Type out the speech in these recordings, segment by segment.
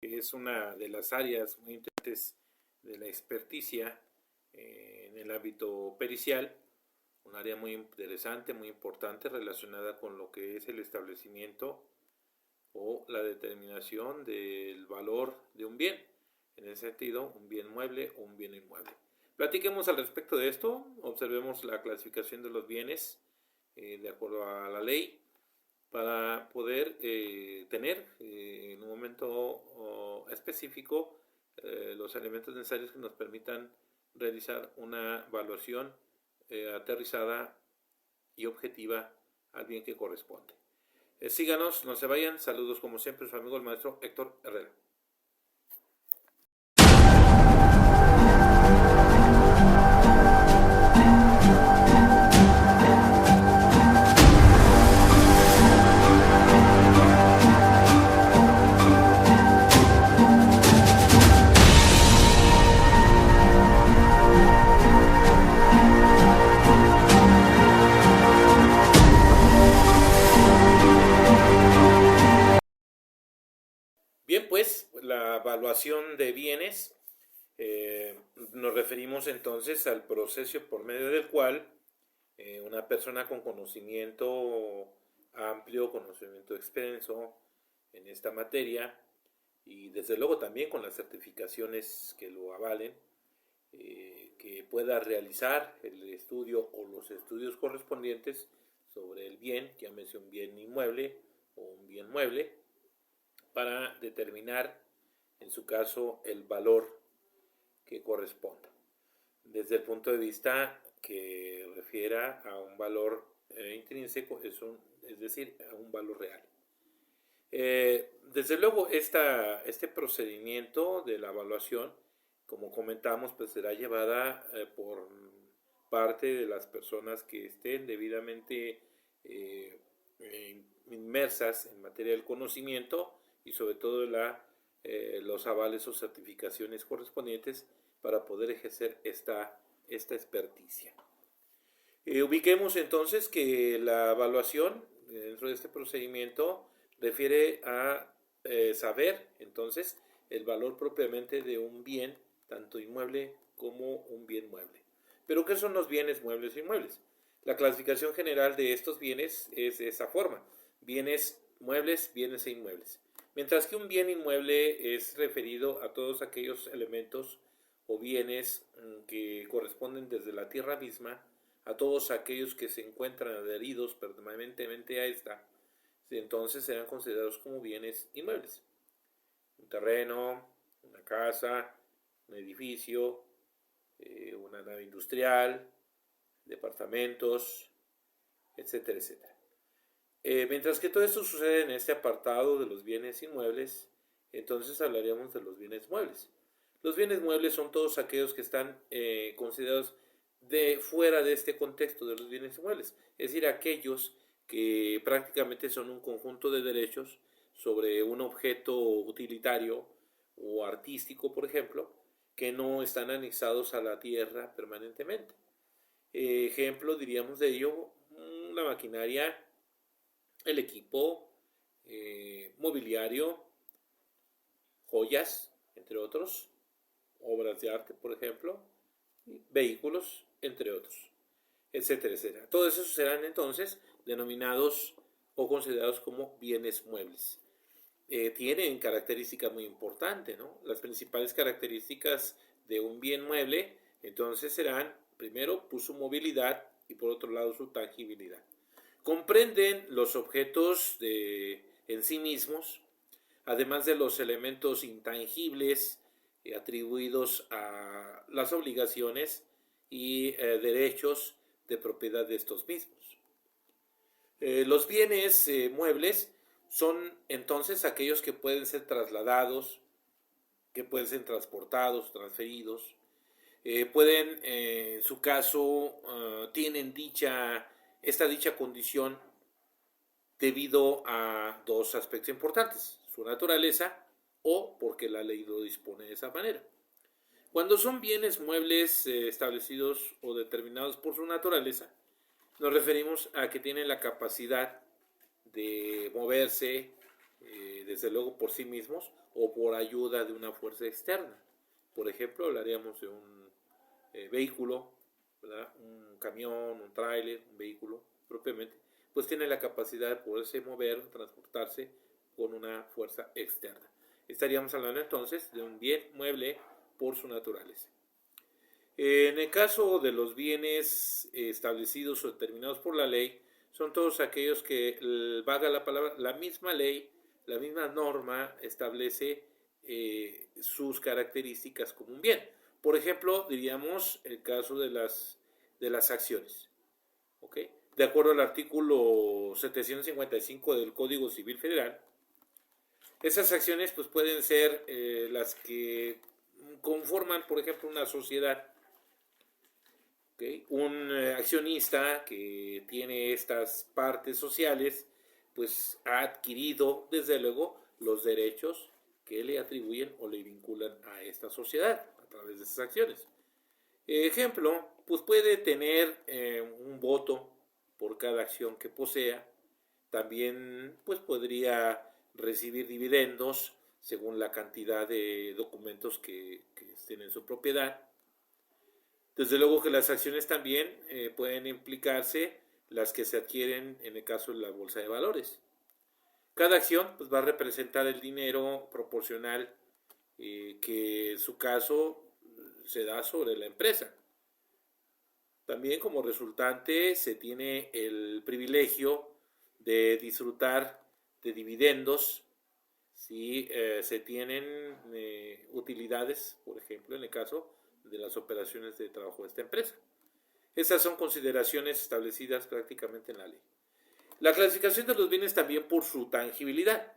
que es una de las áreas muy importantes de la experticia en el ámbito pericial, un área muy interesante, muy importante relacionada con lo que es el establecimiento o la determinación del valor de un bien, en ese sentido, un bien mueble o un bien inmueble. Platiquemos al respecto de esto, observemos la clasificación de los bienes de acuerdo a la ley, para poder tener en un momento específico los elementos necesarios que nos permitan realizar una evaluación aterrizada y objetiva al bien que corresponde. Síganos, no se vayan. Saludos como siempre, su amigo el maestro Héctor Herrera. Bien, pues la evaluación de bienes, nos referimos entonces al proceso por medio del cual una persona con conocimiento amplio, conocimiento extenso en esta materia y desde luego también con las certificaciones que lo avalen, que pueda realizar el estudio o los estudios correspondientes sobre el bien, llámese un bien inmueble o un bien mueble, para determinar en su caso el valor que corresponda desde el punto de vista que refiera a un valor intrínseco, es decir, a un valor real. Desde luego este procedimiento de la evaluación, como comentamos, pues será llevada por parte de las personas que estén debidamente inmersas en materia del conocimiento y sobre todo los avales o certificaciones correspondientes para poder ejercer esta experticia. Ubiquemos entonces que la evaluación dentro de este procedimiento refiere a saber entonces el valor propiamente de un bien, tanto inmueble como un bien mueble. ¿Pero qué son los bienes muebles e inmuebles? La clasificación general de estos bienes es de esa forma: bienes muebles, bienes e inmuebles. Mientras que un bien inmueble es referido a todos aquellos elementos o bienes que corresponden desde la tierra misma a todos aquellos que se encuentran adheridos permanentemente a esta, entonces serán considerados como bienes inmuebles. Un terreno, una casa, un edificio, una nave industrial, departamentos, etcétera, etcétera. Mientras que todo esto sucede en este apartado de los bienes inmuebles, entonces hablaríamos de los bienes muebles. Los bienes muebles son todos aquellos que están considerados de fuera de este contexto de los bienes inmuebles, es decir, aquellos que prácticamente son un conjunto de derechos sobre un objeto utilitario o artístico, por ejemplo, que no están anexados a la tierra permanentemente. Ejemplo, diríamos de ello, la maquinaria, el equipo, mobiliario, joyas, entre otros, obras de arte, por ejemplo, vehículos, entre otros, etcétera, etcétera. Todos esos serán entonces denominados o considerados como bienes muebles. Tienen características muy importantes, ¿no? Las principales características de un bien mueble entonces serán, primero, pues, su movilidad y por otro lado su tangibilidad. Comprenden los objetos en sí mismos, además de los elementos intangibles atribuidos a las obligaciones y derechos de propiedad de estos mismos. Los bienes muebles son entonces aquellos que pueden ser trasladados, que pueden ser transportados, transferidos, pueden, en su caso, tienen esta dicha condición debido a dos aspectos importantes: su naturaleza o porque la ley lo dispone de esa manera. Cuando son bienes muebles establecidos o determinados por su naturaleza, nos referimos a que tienen la capacidad de moverse, desde luego por sí mismos o por ayuda de una fuerza externa. Por ejemplo, hablaríamos de un vehículo, ¿verdad? Un camión, un tráiler, un vehículo propiamente, pues tiene la capacidad de poderse mover, transportarse con una fuerza externa. Estaríamos hablando entonces de un bien mueble por su naturaleza. En el caso de los bienes establecidos o determinados por la ley, son todos aquellos que, valga la palabra, la misma ley, la misma norma establece sus características como un bien. Por ejemplo, diríamos el caso de las acciones. ¿Okay? De acuerdo al artículo 755 del Código Civil Federal, esas acciones pues, pueden ser las que conforman, por ejemplo, una sociedad. ¿Okay? Un accionista que tiene estas partes sociales, pues ha adquirido, desde luego, los derechos que le atribuyen o le vinculan a esta sociedad a través de esas acciones. Ejemplo, pues puede tener un voto por cada acción que posea. También pues podría recibir dividendos según la cantidad de documentos que estén en su propiedad. Desde luego que las acciones también pueden implicarse las que se adquieren en el caso de la bolsa de valores. Cada acción pues, va a representar el dinero proporcional que en su caso se da sobre la empresa. También como resultante se tiene el privilegio de disfrutar de dividendos si se tienen utilidades, por ejemplo, en el caso de las operaciones de trabajo de esta empresa. Esas son consideraciones establecidas prácticamente en la ley. La clasificación de los bienes también por su tangibilidad.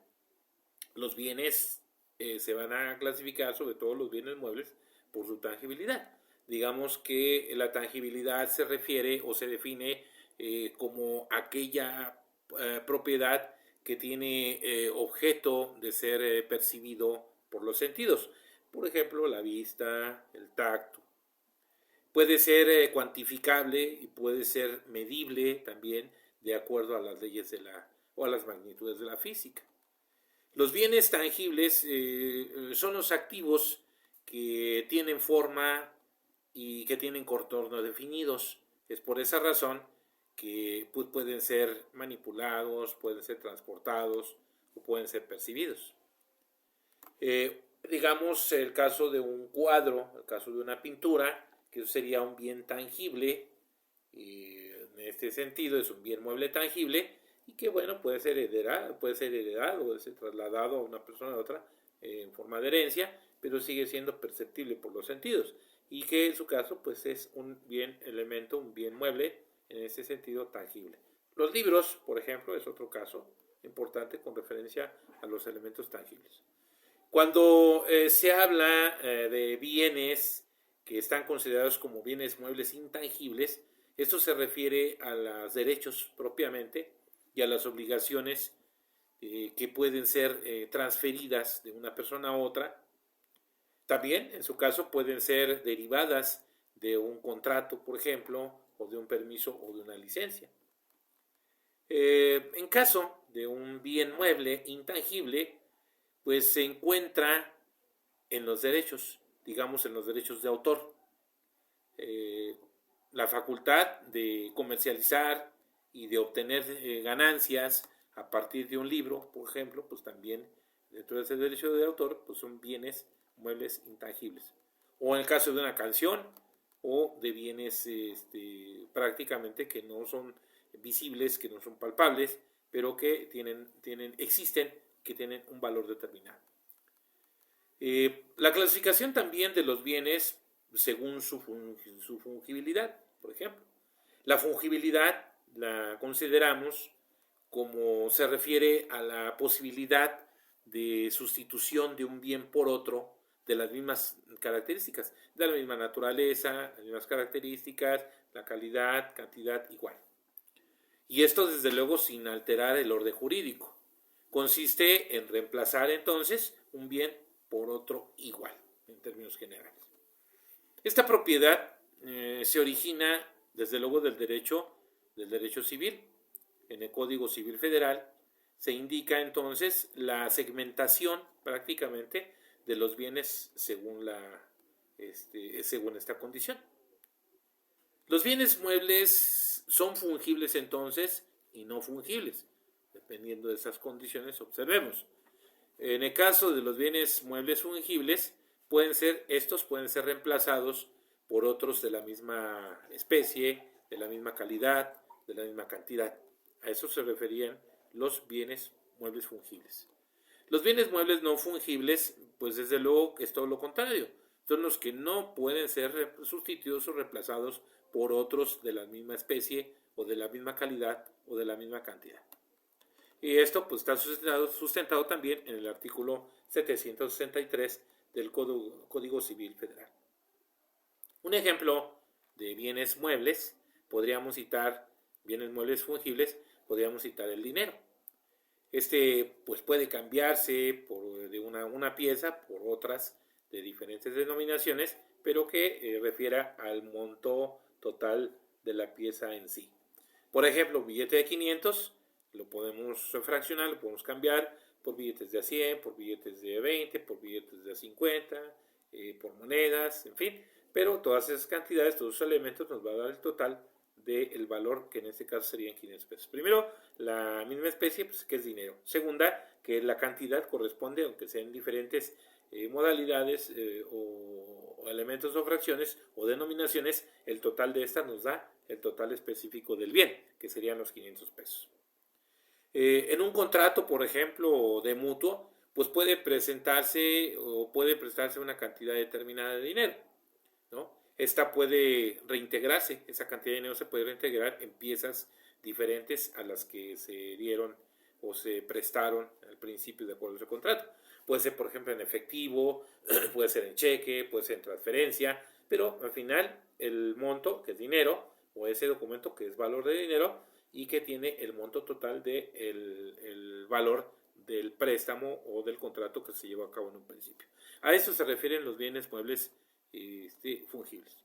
Los bienes se van a clasificar, sobre todo los bienes muebles, por su tangibilidad. Digamos que la tangibilidad se refiere o se define como aquella propiedad que tiene objeto de ser percibido por los sentidos. Por ejemplo, la vista, el tacto. Puede ser cuantificable y puede ser medible también de acuerdo a las leyes o a las magnitudes de la física. Los bienes tangibles son los activos que tienen forma y que tienen contornos definidos. Es por esa razón que pues, pueden ser manipulados, pueden ser transportados o pueden ser percibidos. Digamos el caso de un cuadro, el caso de una pintura, que sería un bien tangible, en este sentido es un bien mueble tangible, y que bueno, puede ser heredado, puede ser trasladado a una persona a otra en forma de herencia, pero sigue siendo perceptible por los sentidos, y que en su caso pues es un bien elemento, un bien mueble, en ese sentido tangible. Los libros, por ejemplo, es otro caso importante con referencia a los elementos tangibles. Cuando se habla de bienes que están considerados como bienes muebles intangibles, esto se refiere a los derechos propiamente y a las obligaciones que pueden ser transferidas de una persona a otra. También, en su caso, pueden ser derivadas de un contrato, por ejemplo, o de un permiso o de una licencia. En caso de un bien mueble intangible, pues se encuentra en los derechos, digamos en los derechos de autor. La facultad de comercializar y de obtener ganancias a partir de un libro, por ejemplo, pues también dentro de ese derecho de autor, pues son bienes muebles intangibles. O en el caso de una canción, o de bienes prácticamente que no son visibles, que no son palpables, pero que existen, que tienen un valor determinado. La clasificación también de los bienes según su fungibilidad, por ejemplo. La fungibilidad la consideramos como se refiere a la posibilidad de sustitución de un bien por otro de las mismas características, de la misma naturaleza, las mismas características, la calidad, cantidad, igual. Y esto desde luego sin alterar el orden jurídico. Consiste en reemplazar entonces un bien por otro igual, en términos generales. Esta propiedad se origina desde luego del derecho civil, en el Código Civil Federal, se indica entonces la segmentación prácticamente de los bienes según esta condición. Los bienes muebles son fungibles entonces y no fungibles, dependiendo de esas condiciones. Observemos. En el caso de los bienes muebles fungibles, estos pueden ser reemplazados por otros de la misma especie, de la misma calidad, de la misma cantidad. A eso se referían los bienes muebles fungibles. Los bienes muebles no fungibles, pues desde luego es todo lo contrario. Son los que no pueden ser sustituidos o reemplazados por otros de la misma especie o de la misma calidad o de la misma cantidad. Y esto pues está sustentado también en el artículo 763 del Código Civil Federal. Un ejemplo de bienes muebles, podríamos citar bienes muebles fungibles, podríamos citar el dinero. Pues puede cambiarse de una pieza por otras de diferentes denominaciones, pero que refiera al monto total de la pieza en sí. Por ejemplo, un billete de 500 lo podemos fraccionar, lo podemos cambiar por billetes de a 100, por billetes de 20, por billetes de 50, por monedas, en fin. Pero todas esas cantidades, todos esos elementos nos va a dar el total del valor, que en este caso serían 500 pesos. Primero, la misma especie, pues, que es dinero. Segunda, que la cantidad corresponde, aunque sean diferentes modalidades o elementos o fracciones o denominaciones, el total de estas nos da el total específico del bien, que serían los 500 pesos. En un contrato, por ejemplo, de mutuo, pues puede presentarse o puede prestarse una cantidad determinada de dinero, ¿no? Esta puede reintegrarse, esa cantidad de dinero se puede reintegrar en piezas diferentes a las que se dieron o se prestaron al principio de acuerdo a ese contrato. Puede ser, por ejemplo, en efectivo, puede ser en cheque, puede ser en transferencia, pero al final el monto, que es dinero, o ese documento que es valor de dinero y que tiene el monto total del el valor del préstamo o del contrato que se llevó a cabo en un principio. A eso se refieren los bienes muebles fungibles.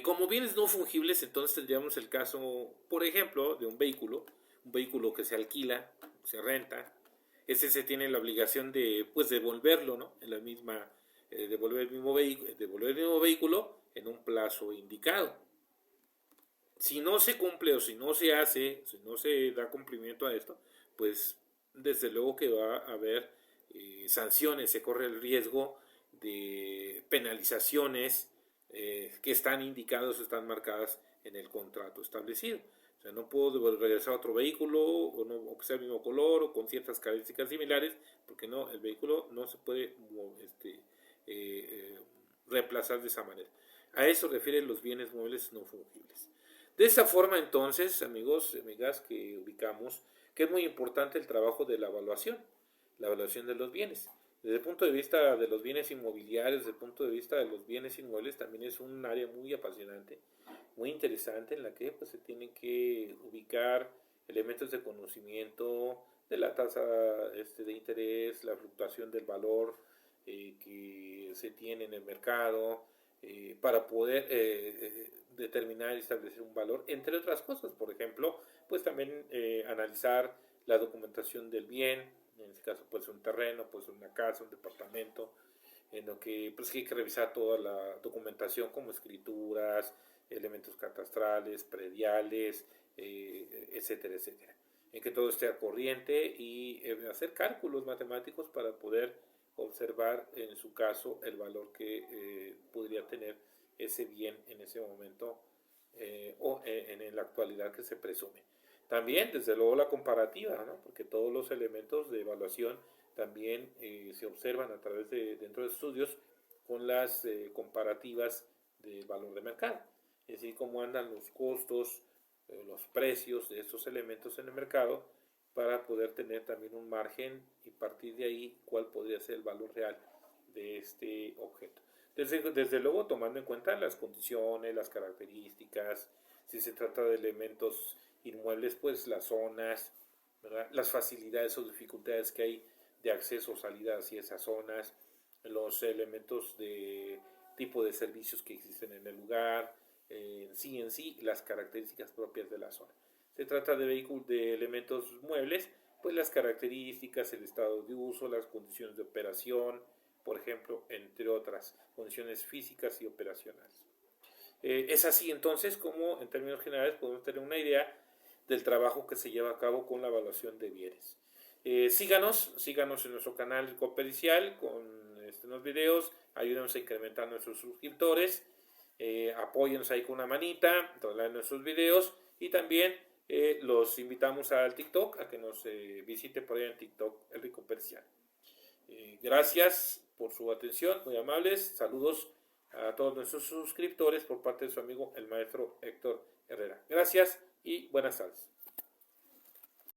Como bienes no fungibles, entonces tendríamos el caso, por ejemplo, de un vehículo que se alquila, se renta. Ese se tiene la obligación de, pues, devolverlo, ¿no? En la misma, devolver el mismo vehículo en un plazo indicado. Si no se cumple o si no se hace, si no se da cumplimiento a esto, pues desde luego que va a haber sanciones, se corre el riesgo de penalizaciones que están indicadas o están marcadas en el contrato establecido. O sea, no puedo regresar a otro vehículo o que sea el mismo color o con ciertas características similares, porque no, el vehículo no se puede reemplazar de esa manera. A eso refieren los bienes muebles no fungibles. De esa forma, entonces, amigos y amigas, que ubicamos que es muy importante el trabajo de la evaluación de los bienes. Desde el punto de vista de los bienes inmobiliarios, desde el punto de vista de los bienes inmuebles, también es un área muy apasionante, muy interesante, en la que pues, se tienen que ubicar elementos de conocimiento de la tasa de interés, la fluctuación del valor que se tiene en el mercado, para poder determinar y establecer un valor, entre otras cosas. Por ejemplo, pues también analizar la documentación del bien. En este caso puede ser un terreno, puede ser una casa, un departamento, en lo que pues hay que revisar toda la documentación como escrituras, elementos catastrales, prediales, etcétera, etcétera. En que todo esté a corriente y hacer cálculos matemáticos para poder observar en su caso el valor que podría tener ese bien en ese momento o en la actualidad que se presume. También, desde luego, la comparativa, ¿no? Porque todos los elementos de evaluación también se observan a través dentro de estudios con las comparativas del valor de mercado. Es decir, cómo andan los costos, los precios de estos elementos en el mercado para poder tener también un margen y partir de ahí cuál podría ser el valor real de este objeto. Desde luego tomando en cuenta las condiciones, las características, si se trata de elementos inmuebles, pues las zonas, ¿verdad? Las facilidades o dificultades que hay de acceso o salida hacia esas zonas, los elementos de tipo de servicios que existen en el lugar, en sí, las características propias de la zona. se trata de vehículos, de elementos muebles, pues las características, el estado de uso, las condiciones de operación, por ejemplo, entre otras condiciones físicas y operacionales. Es así entonces como en términos generales podemos tener una idea del trabajo que se lleva a cabo con la evaluación de bienes. Síganos en nuestro canal Copericial con los videos, ayúdenos a incrementar nuestros suscriptores, apóyennos ahí con una manita, trasladen nuestros videos y también los invitamos al TikTok, a que nos visite por ahí en TikTok, el Copericial. Gracias por su atención, muy amables, saludos a todos nuestros suscriptores por parte de su amigo el maestro Héctor Herrera. Gracias y buenas tardes.